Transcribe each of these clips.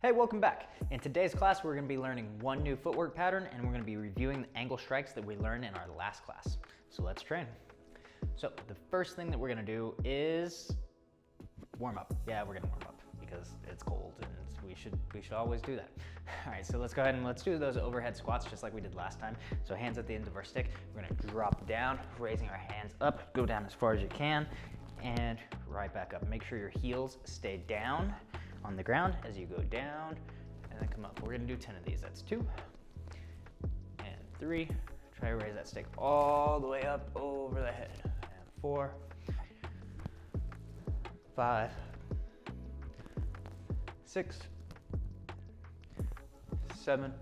Hey, welcome back. In today's class, we're gonna be learning one new footwork pattern and we're gonna be reviewing the angle strikes that we learned in our last class. So let's train. So the first thing that we're gonna do is warm up. Yeah, we're gonna warm up because it's cold and we should always do that. All right, so let's go ahead and let's do those overhead squats just like we did last time. So hands at the ends of our stick. We're gonna drop down, raising our hands up, go down as far as you can, and right back up. Make sure your heels stay down on the ground as you go down and then come up. We're gonna do 10 of these. That's 2 and 3. Try to raise that stick all the way up over the head. And 4, 5, 6, 7,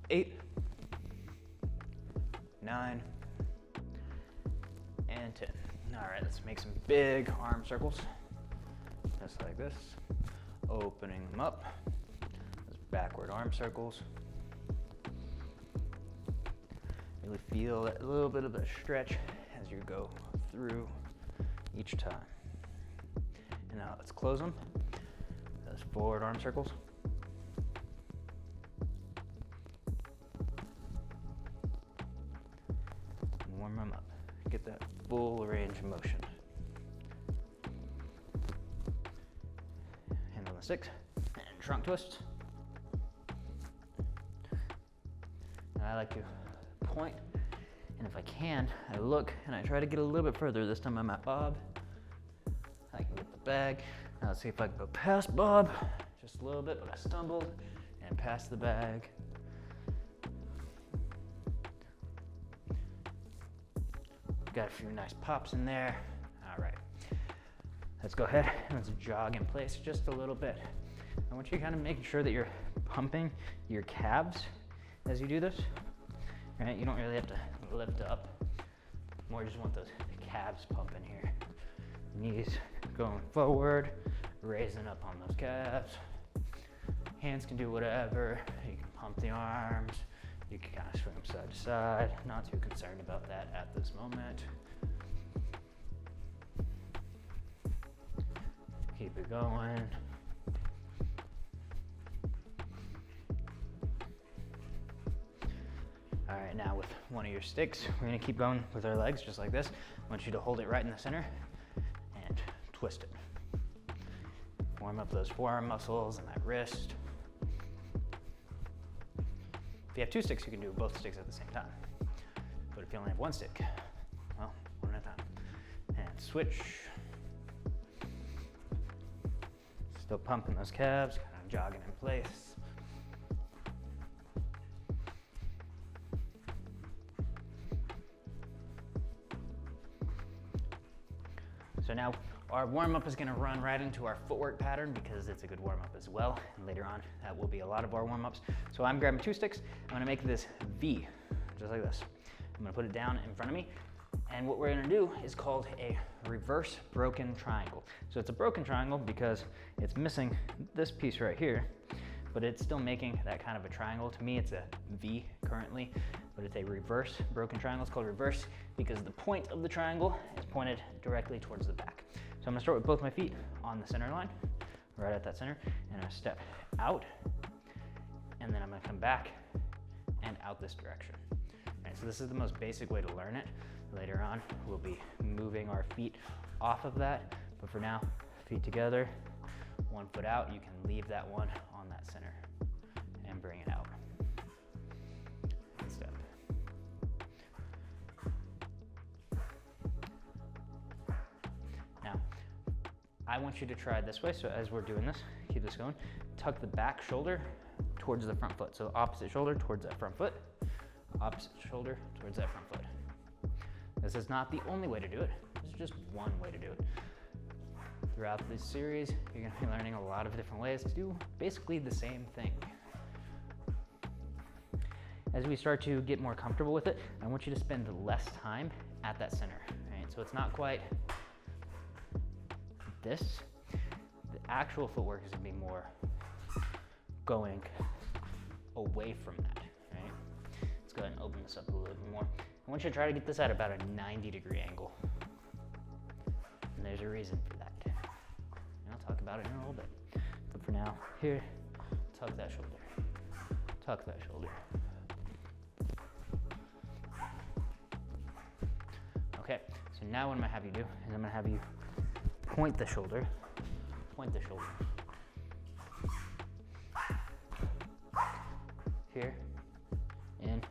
8, 9, and 10. All right, let's make some big arm circles. Just like this, opening them up, those backward arm circles. Really feel a little bit of a stretch as you go through each time. And now let's close them, those forward arm circles. Warm them up, get that full range of motion. 6 and trunk twist. Now I like to point, and if I can, I look and I try to get a little bit further. This time I'm at Bob. I can get the bag. Now let's see if I can go past Bob. Just a little bit, but I stumbled and past the bag. Got a few nice pops in there. All right. Let's go ahead and let's jog in place just a little bit. I want you kind of making sure that you're pumping your calves as you do this, right? You don't really have to lift up. More just want those calves pumping here. Knees going forward, raising up on those calves. Hands can do whatever. You can pump the arms. You can kind of swing them side to side. Not too concerned about that at this moment. Keep it going. All right, now with one of your sticks, we're gonna keep going with our legs just like this. I want you to hold it right in the center and twist it. Warm up those forearm muscles and that wrist. If you have 2 sticks, you can do both sticks at the same time. But if you only have 1 stick, well, one at a time. And switch. Still pumping those calves, kind of jogging in place. So now our warm-up is gonna run right into our footwork pattern because it's a good warm-up as well. And later on, that will be a lot of our warm-ups. So I'm grabbing 2 sticks. I'm gonna make this V, just like this. I'm gonna put it down in front of me. And what we're gonna do is called a reverse broken triangle. So it's a broken triangle because it's missing this piece right here, but it's still making that kind of a triangle. To me, it's a V currently, but it's a reverse broken triangle. It's called reverse because the point of the triangle is pointed directly towards the back. So I'm gonna start with both my feet on the center line, right at that center, and I step out, and then I'm gonna come back and out this direction. All right, so this is the most basic way to learn it. Later on, we'll be moving our feet off of that, but for now, feet together, 1 foot out. You can leave that one on that center and bring it out. Step. Now, I want you to try it this way. So as we're doing this, keep this going. Tuck the back shoulder towards the front foot. So opposite shoulder towards that front foot. Opposite shoulder towards that front foot. This is not the only way to do it. This is just one way to do it. Throughout this series, you're gonna be learning a lot of different ways to do basically the same thing. As we start to get more comfortable with it, I want you to spend less time at that center, right? So it's not quite this. The actual footwork is gonna be more going away from that, right? Let's go ahead and open this up a little bit more. I want you to try to get this at about a 90-degree angle. And there's a reason for that. And I'll talk about it in a little bit. But for now, here, tuck that shoulder. Tuck that shoulder. Okay, so now what I'm gonna have you do is I'm gonna have you point the shoulder. Point the shoulder. Here, and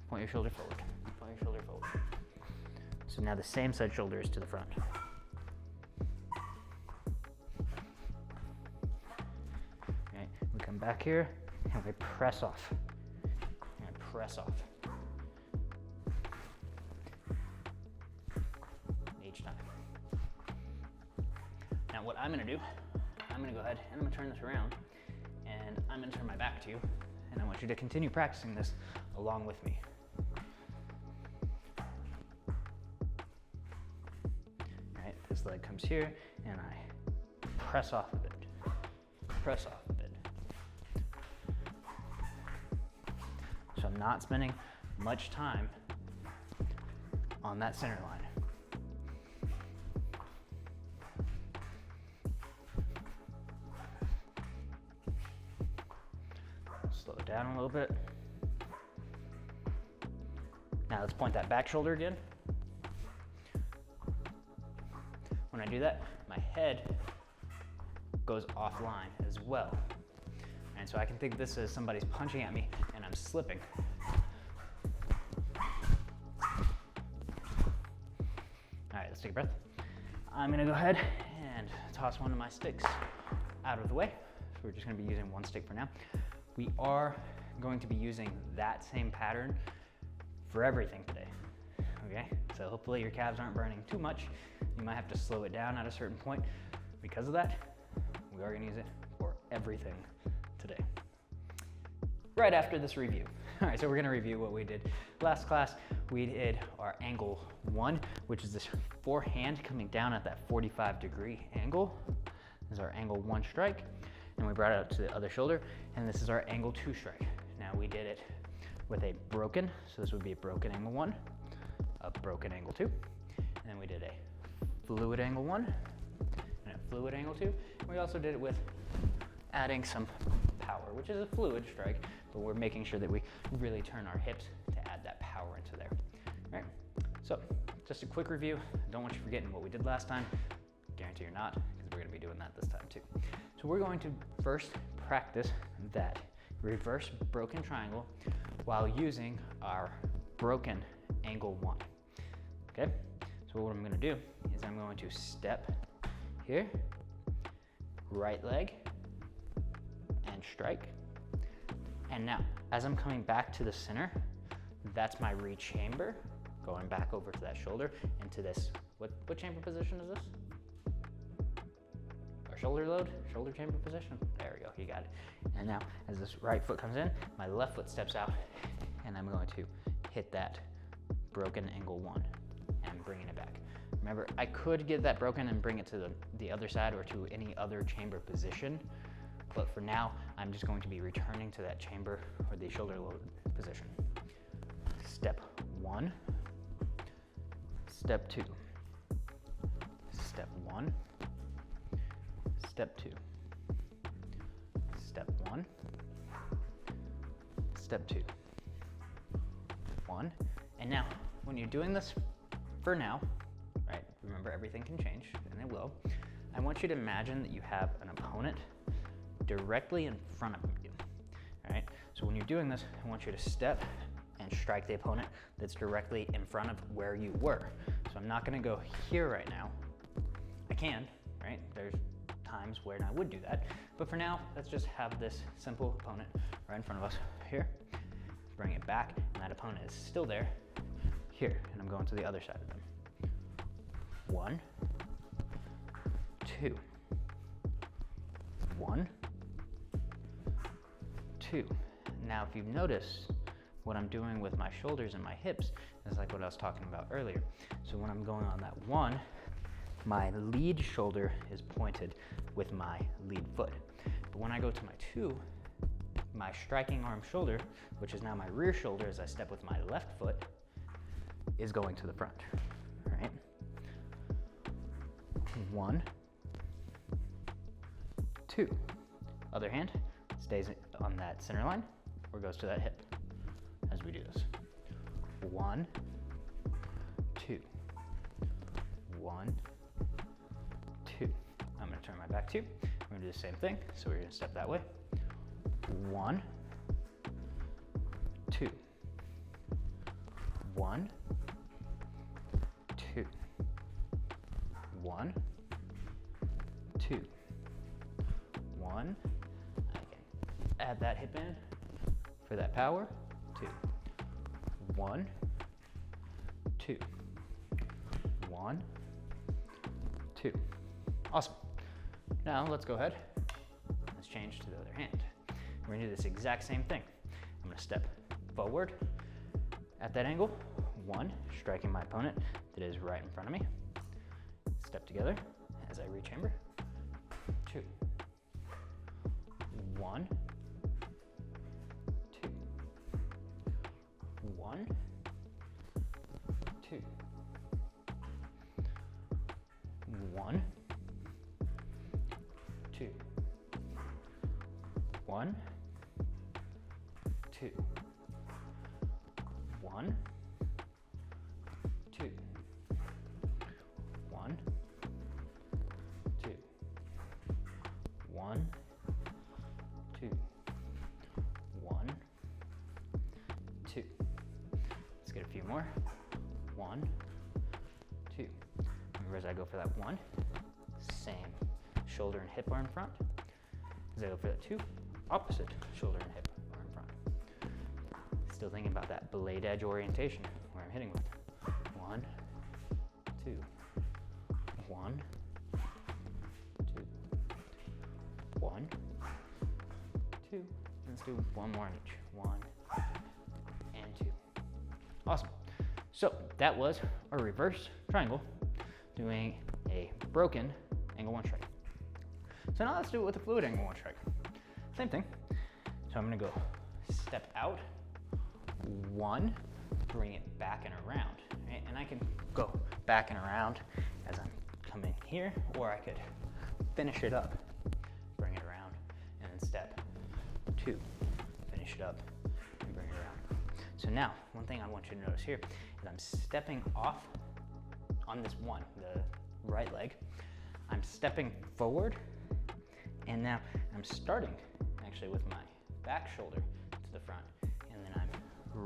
point your shoulder forward. Point your shoulder forward. So now the same side shoulder is to the front. Okay, we come back here and we press off. And press off. Each time. Now what I'm gonna do, I'm gonna go ahead and I'm gonna turn this around and I'm gonna turn my back to you and I want you to continue practicing this along with me. All right, this leg comes here and I press off a bit. Press off a bit. So I'm not spending much time on that center line. Slow it down a little bit. Now let's point that back shoulder again. When I do that, my head goes offline as well. And so I can think this as somebody's punching at me and I'm slipping. All right, let's take a breath. I'm gonna go ahead and toss one of my sticks out of the way. So we're just gonna be using one stick for now. We are going to be using that same pattern for everything today, okay? So hopefully your calves aren't burning too much. You might have to slow it down at a certain point. Because of that, we are gonna use it for everything today. Right after this review. All right, so we're gonna review what we did last class. We did our angle 1, which is this forehand coming down at that 45-degree angle. This is our angle 1 strike. And we brought it up to the other shoulder, and this is our angle 2 strike. Now we did it with a broken, so this would be a broken angle 1, a broken angle 2, and then we did a fluid angle 1, and a fluid angle 2. We also did it with adding some power, which is a fluid strike, but we're making sure that we really turn our hips to add that power into there. All right, so just a quick review. I don't want you forgetting what we did last time. Guarantee you're not, because we're gonna be doing that this time too. So we're going to first practice that reverse broken triangle while using our broken angle 1, okay? So what I'm gonna do is I'm going to step here, right leg, and strike. And now, as I'm coming back to the center, that's my rechamber, going back over to that shoulder into this, what chamber position is this? Shoulder load, shoulder chamber position. There we go, you got it. And now, as this right foot comes in, my left foot steps out, and I'm going to hit that broken angle 1 and bringing it back. Remember, I could get that broken and bring it to the other side or to any other chamber position, but for now, I'm just going to be returning to that chamber or the shoulder load position. Step 1, step 2, step 1, step 2, step 1, step 2, 1. And now, when you're doing this for now, right, remember everything can change, and it will. I want you to imagine that you have an opponent directly in front of you, all right? So when you're doing this, I want you to step and strike the opponent that's directly in front of where you were. So I'm not gonna go here right now. I can, right? There's times where I would do that, but for now, let's just have this simple opponent right in front of us here. Bring it back, and that opponent is still there here, and I'm going to the other side of them. 1, 2, 1, 2. Now, if you've noticed, what I'm doing with my shoulders and my hips is like what I was talking about earlier. So when I'm going on that 1, my lead shoulder is pointed with my lead foot. But when I go to my 2, my striking arm shoulder, which is now my rear shoulder as I step with my left foot, is going to the front, right? 1, 2. Other hand stays on that center line or goes to that hip as we do this. 1, 2. 1, 2. I'm going to turn my back to you. We're going to do the same thing. So we're going to step that way. 1, 2. 1, 2. 1, 2. 1. I can add that hip in for that power. 2. 1, 2. 1, 2. Awesome. Now let's go ahead. Let's change to the other hand. We're gonna do this exact same thing. I'm gonna step forward at that angle. 1, striking my opponent that is right in front of me. Step together as I rechamber. 2. 1, 2. 1, 2. 1, 2. 1, 2. 1, 2. 1, 2. 1, 2. 1, 2. Let's get a few more. 1, 2. Remember, as I go for that 1, same shoulder and hip are in front. As I go for that 2, opposite shoulder and hip are in front. Still thinking about that blade edge orientation where I'm hitting with. 1, 2. 1, 2. 1, 2. Let's do one more in each. 1 and 2. Awesome. So that was our reverse triangle doing a broken angle 1 strike. So now let's do it with a fluid angle 1 strike. Same thing. So I'm gonna go step out, 1, bring it back and around. Right? And I can go back and around as I'm coming here, or I could finish it up, bring it around, and then step 2, finish it up, and bring it around. So now, one thing I want you to notice here is I'm stepping off on this 1, the right leg. I'm stepping forward, and now I'm starting actually with my back shoulder to the front, and then I'm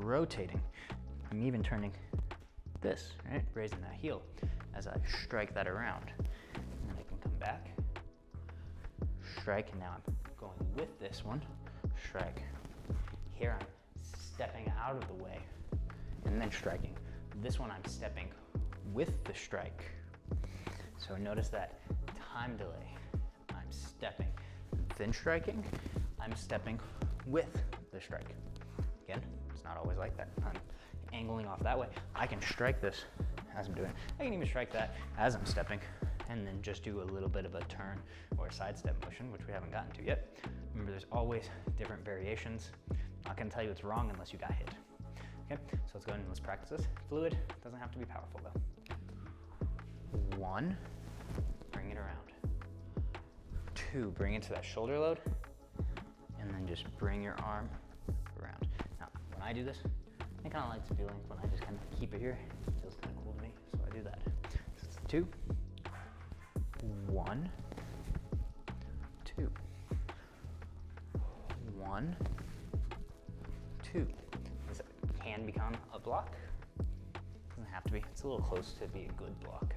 rotating. I'm even turning this, right? Raising that heel as I strike that around. And then I can come back, strike, and now I'm going with this one, strike. Here I'm stepping out of the way and then striking. This one I'm stepping with the strike. So notice that time delay. I'm stepping, then striking. I'm stepping with the strike. Again, it's not always like that. I'm angling off that way. I can strike this as I'm doing it. I can even strike that as I'm stepping, and then just do a little bit of a turn or a sidestep motion, which we haven't gotten to yet. Remember, there's always different variations. I'm not gonna tell you it's wrong unless you got hit. Okay, so let's go ahead and let's practice this. Fluid, doesn't have to be powerful though. 1, bring it around. 2, bring it to that shoulder load, and then just bring your arm around. Now, when I do this, I kind of like to do length when I just kind of keep it here. It feels kind of cool to me, so I do that. So it's 2, 1, 2, 1, 2. This can become a block. Doesn't have to be. It's a little close to be a good block,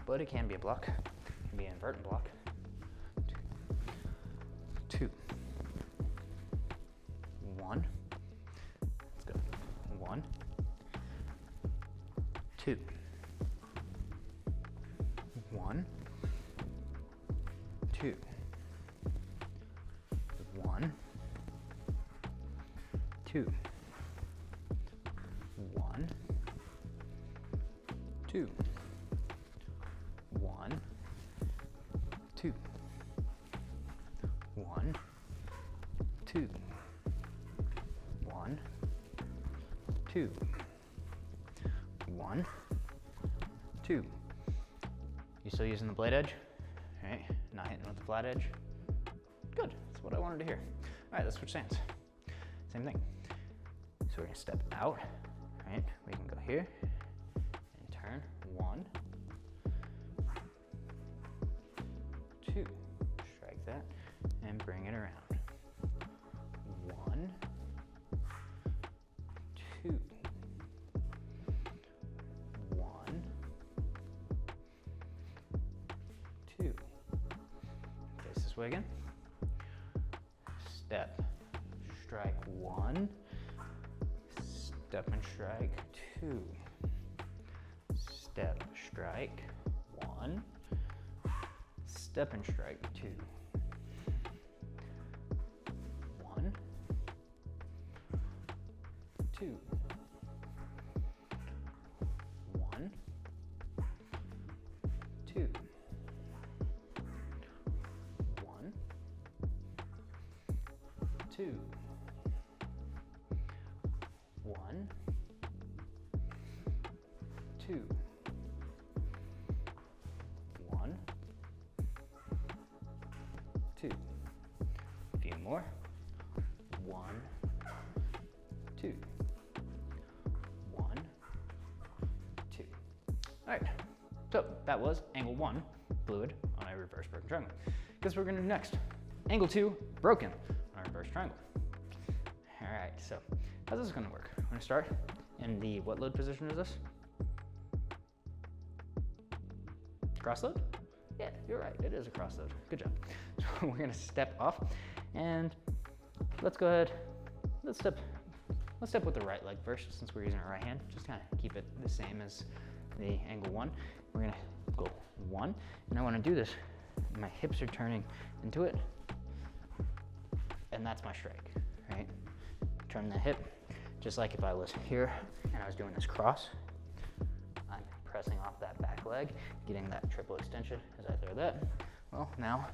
but it can be a block. It can be an inverted block. 2, 1. Let's go. 1, 2. 1, 2. 1, 2. 1, 2. 1, 2. 1, 2. 1, 2. 1, 2. You still using the blade edge? All right, not hitting with the flat edge. That's what I wanted to hear. All right, let's switch hands. Same thing. So we're gonna step out, right? We can go here and turn. 1, 2. Strike that and bring it around. 1, 2. 1, 2. Face this way again. Step, strike 1. Step and strike 2. Step, strike 1. Step and strike 2. 1, 2. 1, 2. 1, 2. 1, 2. 1, 2. A few more. 1, 2. 1, 2. All right, so that was angle 1, fluid on a reverse broken triangle. Guess what we're gonna do next? Angle 2, broken on a reverse triangle. All right, so how's this gonna work? I'm gonna start in the, what load position is this? Cross load? Yeah, you're right, it is a cross load. Good job. So we're gonna step off and let's go ahead, let's step with the right leg first since we're using our right hand. Just kind of keep it the same as the angle 1. We're gonna go 1, and I wanna do this. My hips are turning into it, and that's my strike, right? Turn the hip, just like if I was here and I was doing this cross. I'm pressing off that back leg, getting that triple extension as I throw that. Well, now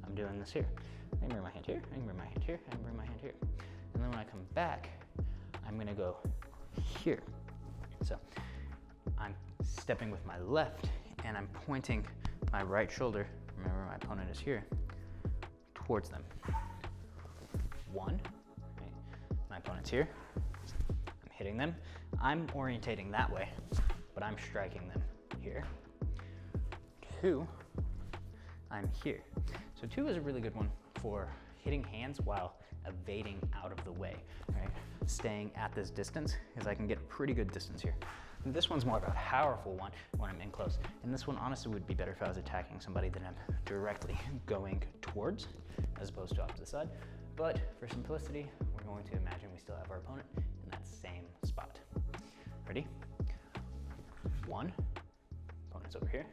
I'm doing this here. I can bring my hand here, I can bring my hand here, I can bring my hand here. And then when I come back, I'm gonna go here. So I'm stepping with my left and I'm pointing my right shoulder, remember my opponent is here, towards them. 1, right? My opponent's here, I'm hitting them. I'm orientating that way, but I'm striking them here. 2, I'm here. So 2 is a really good one for hitting hands while evading out of the way, right? Staying at this distance, because I can get a pretty good distance here. And this one's more of a powerful one when I'm in close. And this one honestly would be better if I was attacking somebody that I'm directly going towards, as opposed to off to the side. But for simplicity, we're going to imagine we still have our opponent in that same spot. Ready? 1, opponent's over here.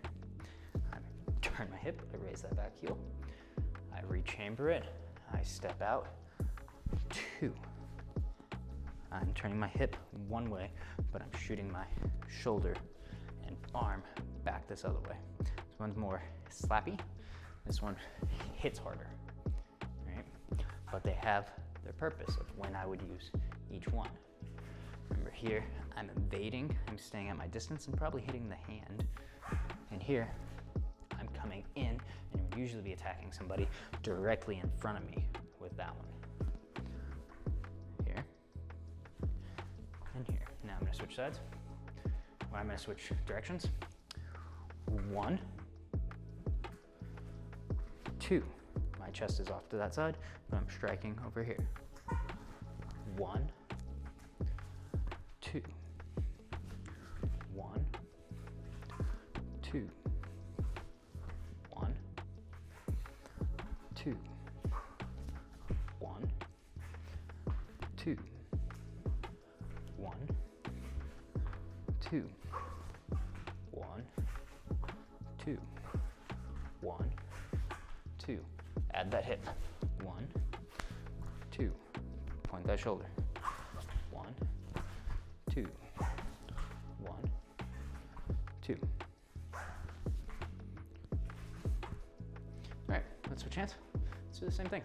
I turn my hip, I raise that back heel. I rechamber it, I step out. 2, I'm turning my hip one way, but I'm shooting my shoulder and arm back this other way. This one's more slappy. This one hits harder, right? But they have their purpose of when I would use each one. Remember here, I'm evading, I'm staying at my distance and probably hitting the hand. And here, I'm coming in and would usually be attacking somebody directly in front of me with that one. Here and here. Now I'm gonna switch sides. Well, I'm gonna switch directions. 1, 2. My chest is off to that side, but I'm striking over here. 1, 2. 1, 2. 1, 2. 1, 2. 1, 2. 1, 2. 1, 2. Add that hip. 1, 2. Point that shoulder. 1, 2. 1, 2. All right, let's switch hands. Let's do the same thing.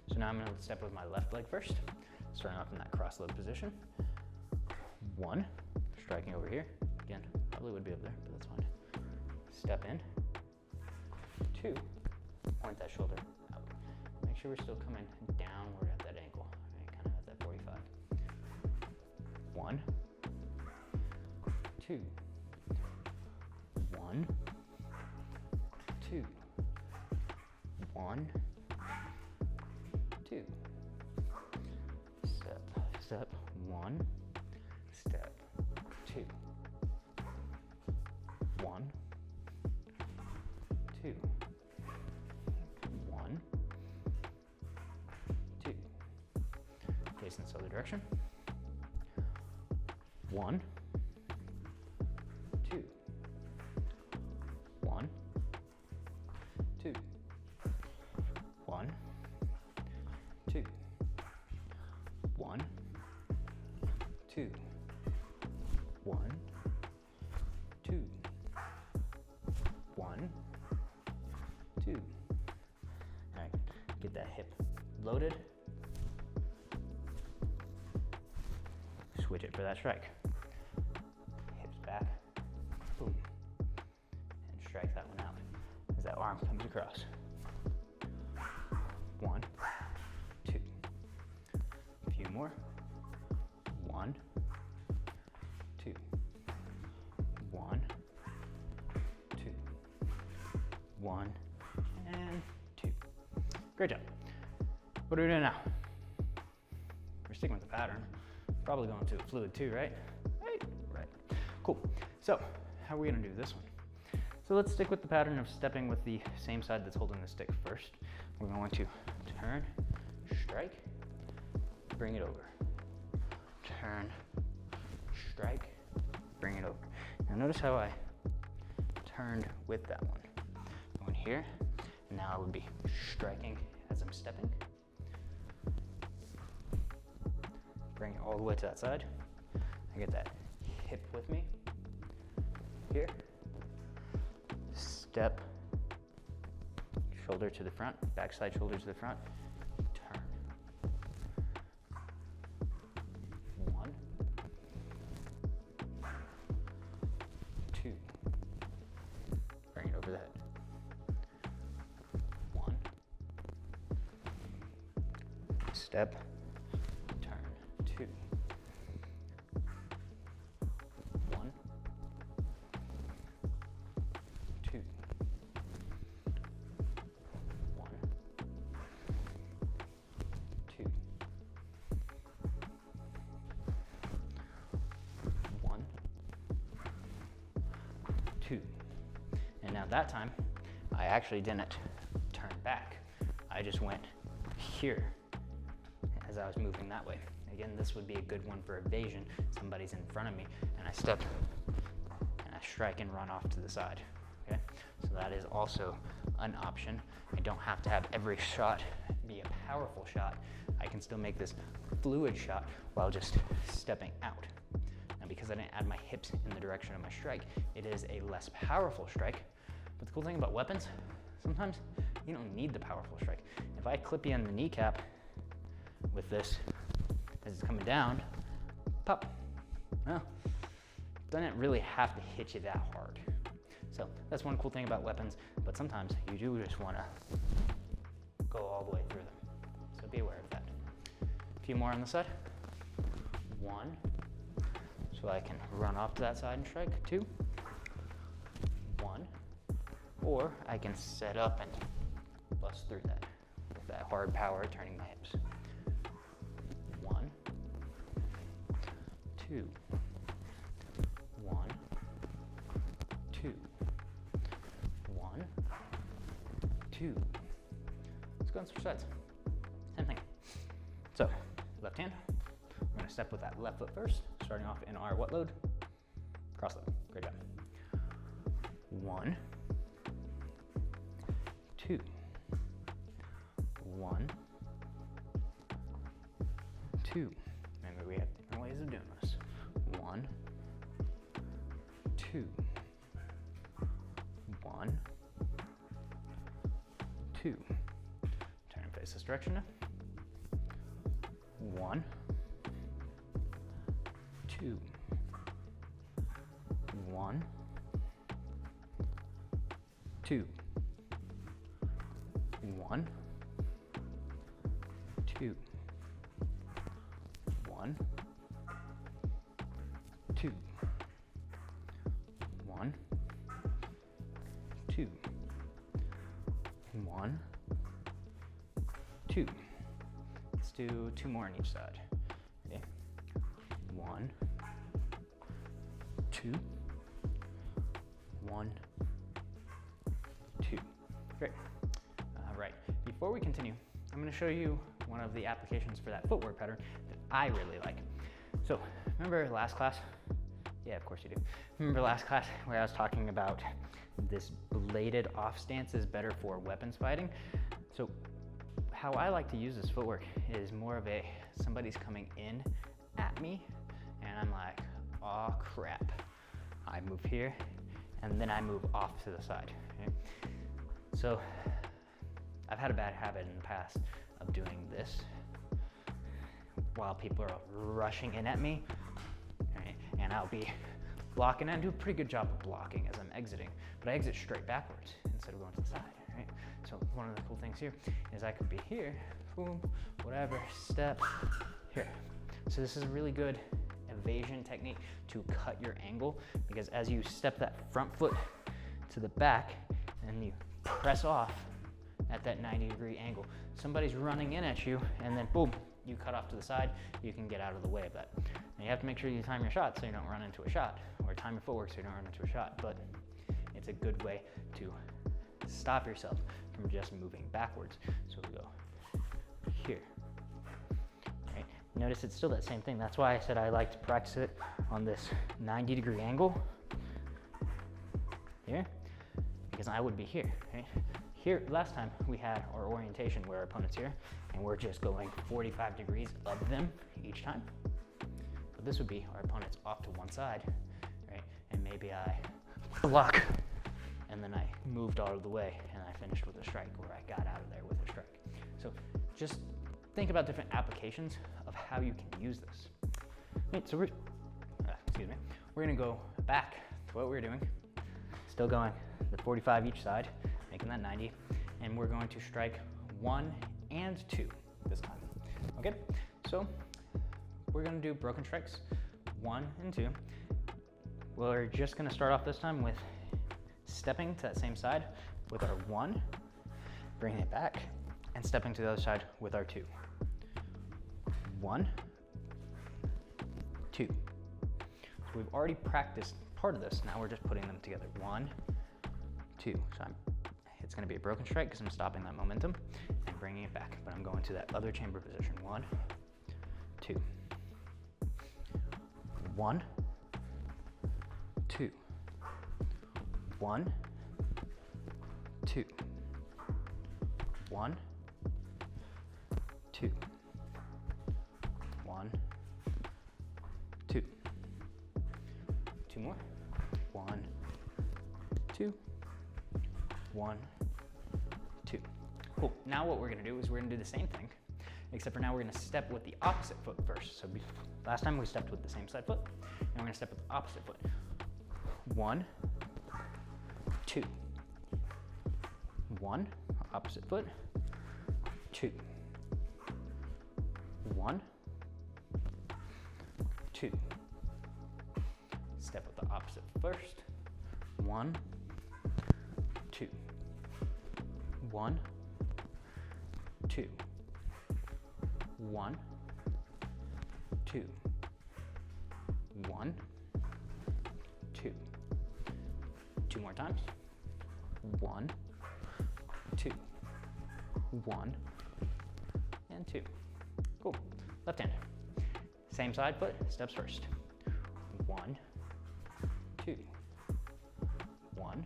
So now I'm gonna step with my left leg first, starting off in that cross load position. 1, striking over here. Again, probably would be up there, but that's fine. Step in. 2, point that shoulder out. Make sure sure we're still coming downward at that ankle, right? Kind of at that 45. 1, 2, 1, 2, 1, 2. Step, step, 1, step, 2, 1, 2, 1, 2. Face in this other direction. 1, 2, 1, 2, 1, 2, 1, 2, 1, 2, 1, 2. All right, get that hip loaded. Switch it for that strike. Hips back, boom, and strike that one out as that arm comes across. 1, 2. A few more. 1, 2. 1, 2. 1, and 2. Great job. What are we doing now? We're sticking with the pattern. Probably going to a fluid too, right? Right. Cool. So, how are we gonna do this one? So let's stick with the pattern of stepping with the same side that's holding the stick first. We're going to turn, strike, bring it over. Turn, strike, bring it over. Now notice how I turned with that one. Going here, and now I would be striking as I'm stepping. Bring it all the way to that side. I get that hip with me. Here. Step, shoulder to the front, backside shoulder to the front, turn. 1, 2, bring it over the head. 1, step, turn, 2, 1, 2, 1, 2, 1, 2. And now that time, I actually didn't turn back. I just went here as I was moving that way. Again, this would be a good one for evasion. Somebody's in front of me, and I step, and I strike and run off to the side. Okay, so that is also an option. I don't have to have every shot be a powerful shot. I can still make this fluid shot while just stepping out. Now, because I didn't add my hips in the direction of my strike, it is a less powerful strike. But the cool thing about weapons, sometimes you don't need the powerful strike. If I clip you on the kneecap with this as it's coming down, pop. Well, doesn't really have to hit you that hard. So that's one cool thing about weapons, but sometimes you do just want to go all the way through them. So be aware of that. A few more on the side. 1, so I can run off to that side and strike. 2, 1, or I can set up and bust through that with that hard power turning my hips. 1, 2, 1, 2, 1, 2. Let's go on switch sides. Same thing. So, left hand. We're going to step with that left foot first, starting off in our what load? Cross load. Great job. 1, 2, 1, 2. Remember, we have different ways of doing this. 1, 2, 1, 2. Turn and face this direction now. 1, 2, 1, 2, 1, 2, 1, 2, 1, 2, 1, 2. Let's do 2 more on each side. Okay. 1, 2, 1, 2. Great. All right. Before we continue, I'm going to show you one of the applications for that footwork pattern that I really like. So remember last class? Yeah, of course you do. Remember last class where I was talking about this bladed off stance is better for weapons fighting? So how I like to use this footwork is more of somebody's coming in at me and I'm like, oh crap. I move here and then I move off to the side. Okay? So I've had a bad habit in the past of doing this while people are rushing in at me, right? And I'll be blocking and do a pretty good job of blocking as I'm exiting, but I exit straight backwards instead of going to the side, right? So one of the cool things here is I could be here, boom, whatever, step, here. So this is a really good evasion technique to cut your angle, because as you step that front foot to the back and you press off at that 90-degree angle, somebody's running in at you and then boom, you cut off to the side, you can get out of the way of that. Now you have to make sure you time your shot so you don't run into a shot, or time your footwork so you don't run into a shot, but it's a good way to stop yourself from just moving backwards. So we go here, right? Notice it's still that same thing. That's why I said I like to practice it on this 90-degree angle here, because I would be here, right? Here, last time we had our orientation where our opponent's here, and we're just going 45 degrees of them each time. But this would be our opponent's off to one side, right? And maybe I block, and then I moved all of the way, and I finished with a strike, where I got out of there with a strike. So just think about different applications of how you can use this. Right, so we're gonna go back to what we were doing, still going the 45 each side, making that 90, and we're going to strike 1 and 2 this time. Okay, so we're gonna do broken strikes 1 and 2. We're just gonna start off this time with stepping to that same side with our 1, bringing it back, and stepping to the other side with our 2. 1, 2. So we've already practiced part of this, now we're just putting them together. 1, 2. So it's going to be a broken strike because I'm stopping that momentum and bringing it back, but I'm going to that other chamber position. 1, 2. 1, 2. 1, 2. 1, 2. 1, 2. 2 more. 1, 2. 1, 2. Cool. Now what we're going to do is we're going to do the same thing, except for now we're going to step with the opposite foot first. So last time we stepped with the same side foot, and we're going to step with the opposite foot. 1, 2. 1, opposite foot. 2. 1, 2. Step with the opposite first. 1, 2. 1, 2. 1, 2. 1, 2. 2 more times. 1, 2. 1, and 2. Cool. Left hand. Same side foot, steps first. 1, 2. 1,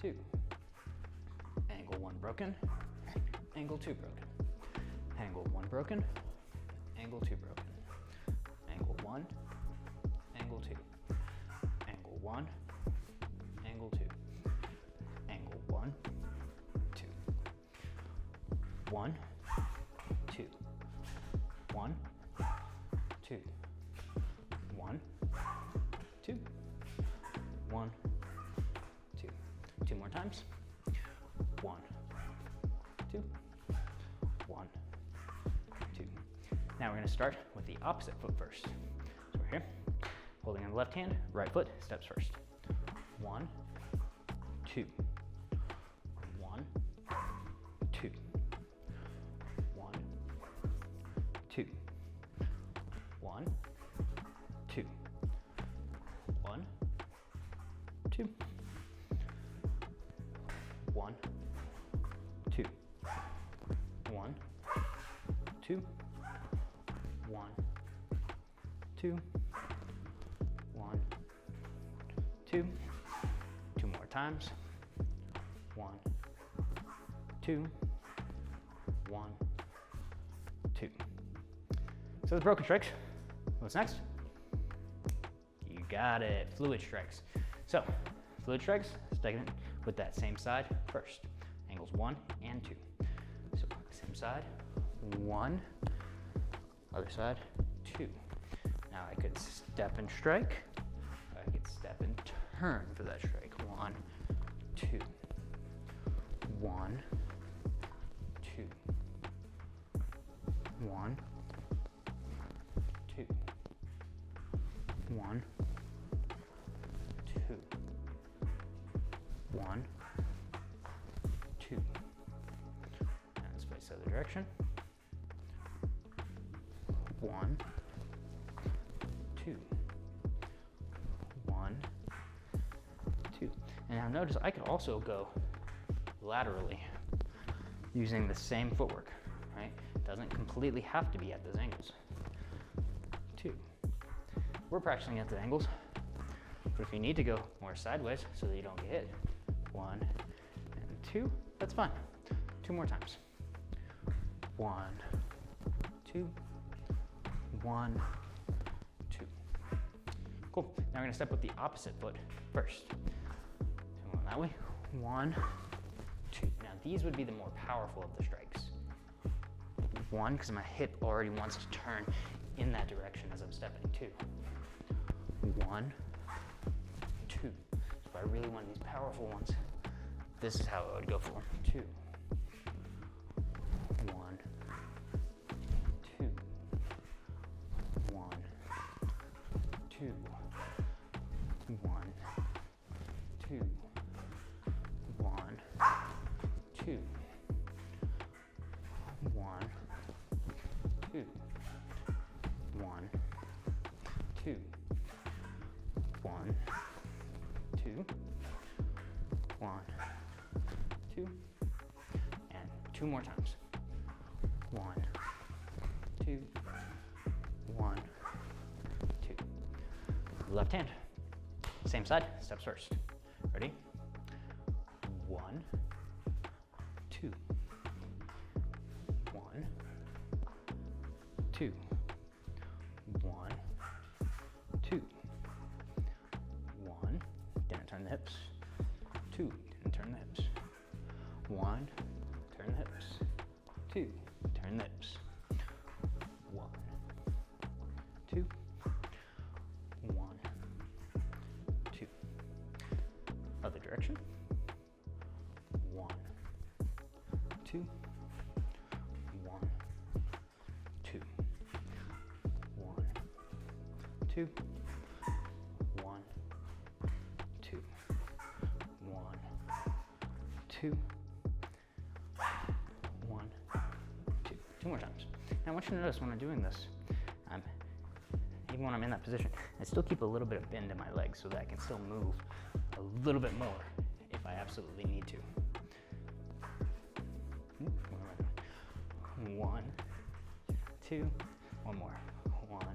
2. Angle 1 broken, angle 2 broken. Angle 1 broken, angle 2 broken. Angle 1, angle 2. Angle 1, angle 2. Angle 1, 2. 1, 2. 1, 2. 1, 2. 1, 2. 2 more times. 1, 2. 1, Now we're gonna start with the opposite foot first. So we're here, holding on the left hand, right foot, steps first. 1, 2, 1, 2, 1, 2, 1, 2, 1, 2, 1, 2, 1, 2, 1, 2, 1, 2. 2 more times. 1, 2, 1, 2. So the broken strikes. What's next? You got it, fluid strikes. So fluid strikes, second with that same side first. Angles 1 and 2. So same side, 1, other side, 2. Now I could step and strike. I could step and turn for that strike. 1, 2, 1, 2, 1, 2, 1, 2, 1, 2. And let's face the other direction. 1, 2, 1, 2. And now notice I could also go laterally using the same footwork, right? Doesn't completely have to be at those angles. 2. We're practicing at the angles, but if you need to go more sideways so that you don't get hit, 1 and 2, that's fine. 2 more times. 1, 2, 1, 2. Cool. Now we're gonna step with the opposite foot first. So going that way. 1, 2. Now these would be the more powerful of the strikes. 1, because my hip already wants to turn in that direction as I'm stepping. 2. 1, 2. So if I really want these powerful ones, this is how I would go for them. 2. 1, 2. 1, 2. 1, 2. 1, 2. 1, 2. 1, 2. 1, 2. 1, 2. And 2 more times. 1, 2. 1, 2. Left hand. Same side, steps first. Ready? 1, 2. 1, 2. 1, 2. 1. Didn't turn the hips. 2. Didn't turn the hips. 1. Turn the hips. 2. Turn the hips. 1, 2. 1, 2. Other direction. 1, 2. 1, 2. 1, 2. 1, 2. 1, 2. 1, 2. 2 more times. Now I want you to notice when I'm doing this, even when I'm in that position, I still keep a little bit of bend in my legs so that I can still move a little bit more if I absolutely need to. What am I doing? 1, 2. One more. 1,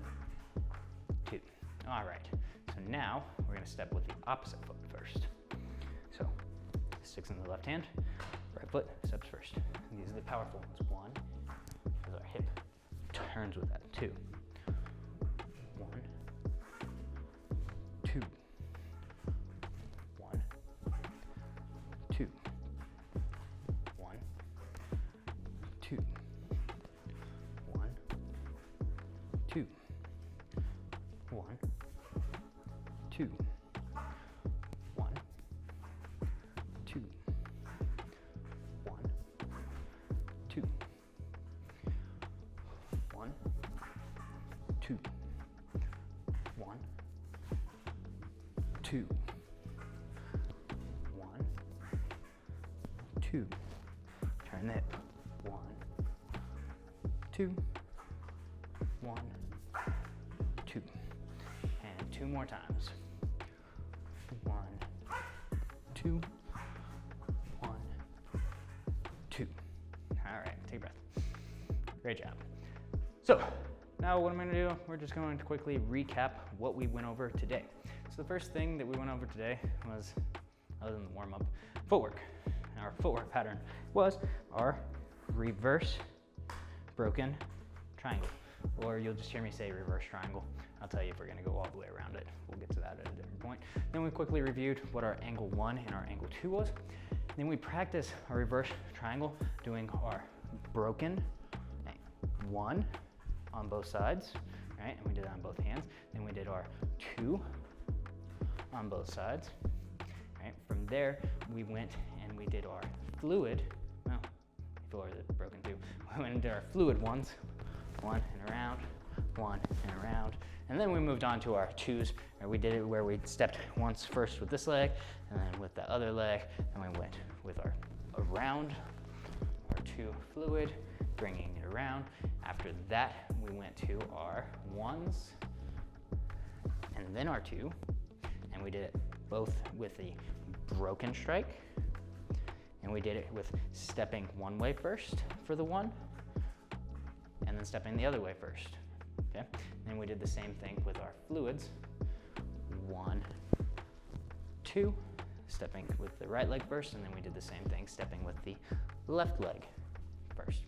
2. All right. So now we're going to step with the opposite foot first. So 6 in the left hand, right foot steps first. These are the powerful ones. 1, as our hip turns with that. 2. 1, 2. 1, 2. 1, 2. 1, 2. 1, 2. 1, 2. 1, 2. 1, 2, 1, 2, 1, 2. Turn the hip. 1, 2, 1, 2. And 2 more times. 1, 2, 1, 2. All right, take a breath. Great job. So now what I'm going to do, we're just going to quickly recap what we went over today. So the first thing that we went over today was, other than the warm-up, footwork. Our footwork pattern was our reverse broken triangle, or you'll just hear me say reverse triangle. I'll tell you if we're going to go all the way around it. We'll get to that at a different point. Then we quickly reviewed what our angle 1 and our angle 2 was. Then we practiced our reverse triangle doing our broken 1 on both sides, right? And we did that on both hands. Then we did our 2 on both sides, right? From there, we went and we did our fluid, well, before the broken 2, we went into our fluid ones, 1 and around, 1 and around. And then we moved on to our 2s, and we did it where we stepped once first with this leg, and then with the other leg, and we went with our around, our 2 fluid, bringing it around. After that, we went to our 1s, and then our 2, and we did it both with the broken strike, and we did it with stepping one way first for the 1, and then stepping the other way first, okay? And we did the same thing with our fluids, 1, 2, stepping with the right leg first, and then we did the same thing, stepping with the left leg first.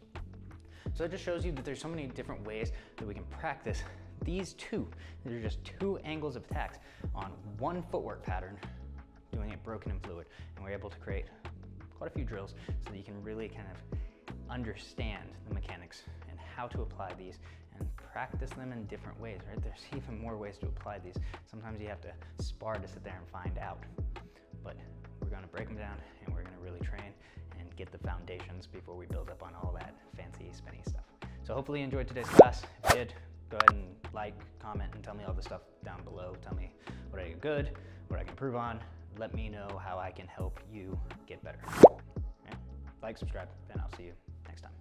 So it just shows you that there's so many different ways that we can practice these 2. These are just 2 angles of attacks on one footwork pattern, doing it broken and fluid. And we're able to create quite a few drills so that you can really kind of understand the mechanics and how to apply these and practice them in different ways, right? There's even more ways to apply these. Sometimes you have to spar to sit there and find out. But we're going to break them down and we're going to really train and get the foundations before we build up on all that fancy spinny stuff. So hopefully you enjoyed today's class. If you did, go ahead and like, comment, and tell me all the stuff down below. Tell me what I did good, what I can improve on. Let me know how I can help you get better. Okay? Like, subscribe, and I'll see you next time.